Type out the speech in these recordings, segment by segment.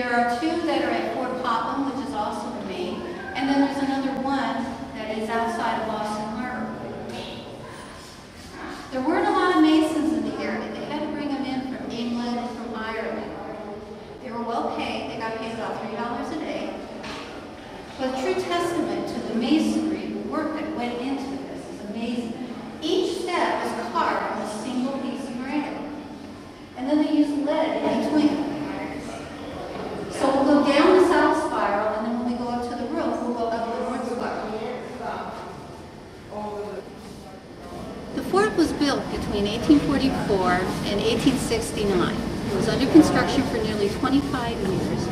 There are two that are at Fort Knox, which is also in Maine, and then there's another one that is outside of Boston Harbor. There weren't a lot of Masons in the area. They had to bring them in from England and from Ireland. They were well paid. They got paid about $3 a day. But a true testament to the masonry, the work that went into this is amazing. Each step is carved on a single piece of granite. And then they use lead in between. So we'll go down the south spiral, and then when we go up to the roof, we'll go up the north spiral. The fort was built between 1844 and 1869. It was under construction for nearly 25 years.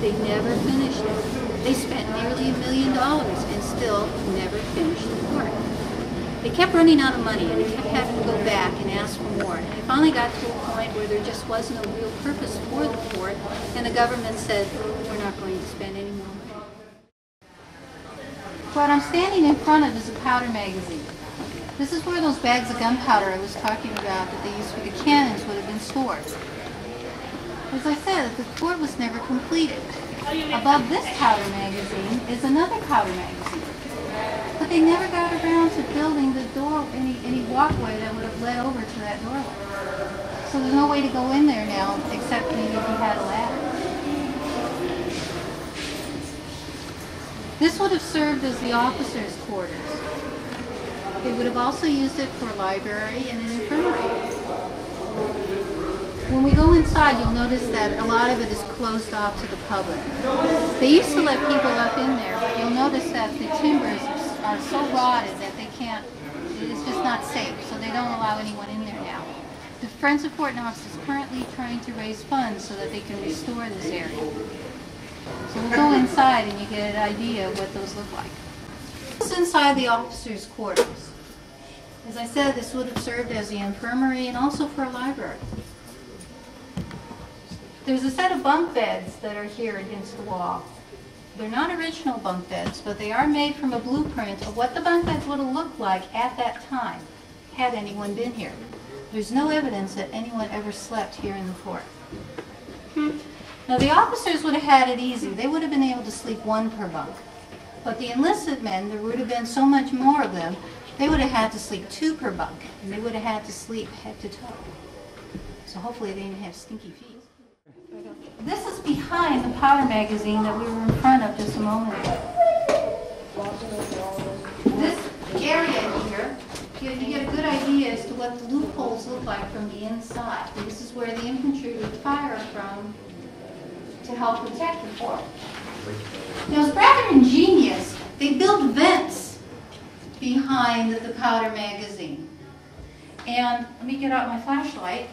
They never finished it. They spent nearly $1 million and still never finished the fort. They kept running out of money, and they kept having to go back and ask for more. And they finally got to a point where there just wasn't a real purpose for the fort, and the government said, we're not going to spend any more money. What I'm standing in front of is a powder magazine. This is where those bags of gunpowder I was talking about that they used for the cannons would have been stored. As I said, the fort was never completed. Above this powder magazine is another powder magazine. But they never got around to building the door, any walkway that would have led over to that doorway. So there's no way to go in there now, except maybe if you had a ladder. This would have served as the officers' quarters. They would have also used it for a library and an infirmary. When we go inside, you'll notice that a lot of it is closed off to the public. They used to let people up in there, but you'll notice that the timbers are so rotted that they can't, it's just not safe, so they don't allow anyone in there now. The Friends of Fort Knox is currently trying to raise funds so that they can restore this area. So we'll go inside and you get an idea of what those look like. This is inside the officers' quarters. As I said, this would have served as the infirmary and also for a library. There's a set of bunk beds that are here against the wall. They're not original bunk beds, but they are made from a blueprint of what the bunk beds would have looked like at that time, had anyone been here. There's no evidence that anyone ever slept here in the fort. Now the officers would have had it easy. They would have been able to sleep one per bunk. But the enlisted men, there would have been so much more of them, they would have had to sleep two per bunk, and they would have had to sleep head to toe. So hopefully they didn't have stinky feet. This is behind the powder magazine that we were in front of just a moment ago. This area here, you get a good idea as to what the loopholes look like from the inside. This is where the infantry would fire from to help protect the fort. Now, it's rather ingenious. They built vents behind the powder magazine. And let me get out my flashlight.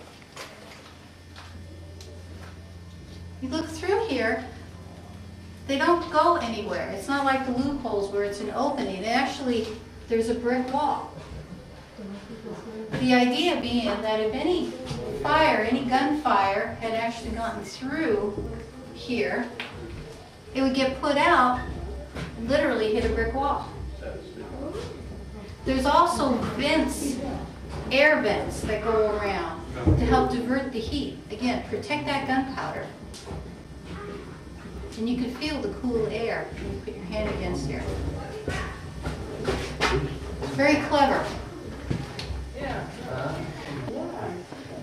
You look through here, they don't go anywhere. It's not like the loopholes where it's an opening. There's a brick wall. The idea being that if any gunfire had actually gotten through here, it would get put out and literally hit a brick wall. There's also vents, air vents that go around to help divert the heat. Again, protect that gunpowder. And you can feel the cool air when you put your hand against here. Very clever.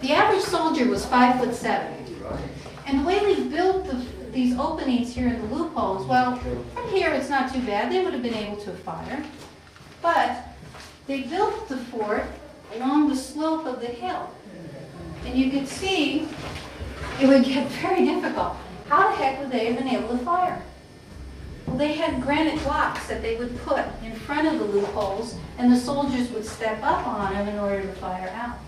The average soldier was 5'7". And the way they built these openings here in the loopholes, well, from here it's not too bad. They would have been able to fire. But they built the fort along the slope of the hill. And you could see it would get very difficult. How the heck would they have been able to fire? Well, they had granite blocks that they would put in front of the loopholes, and the soldiers would step up on them in order to fire out.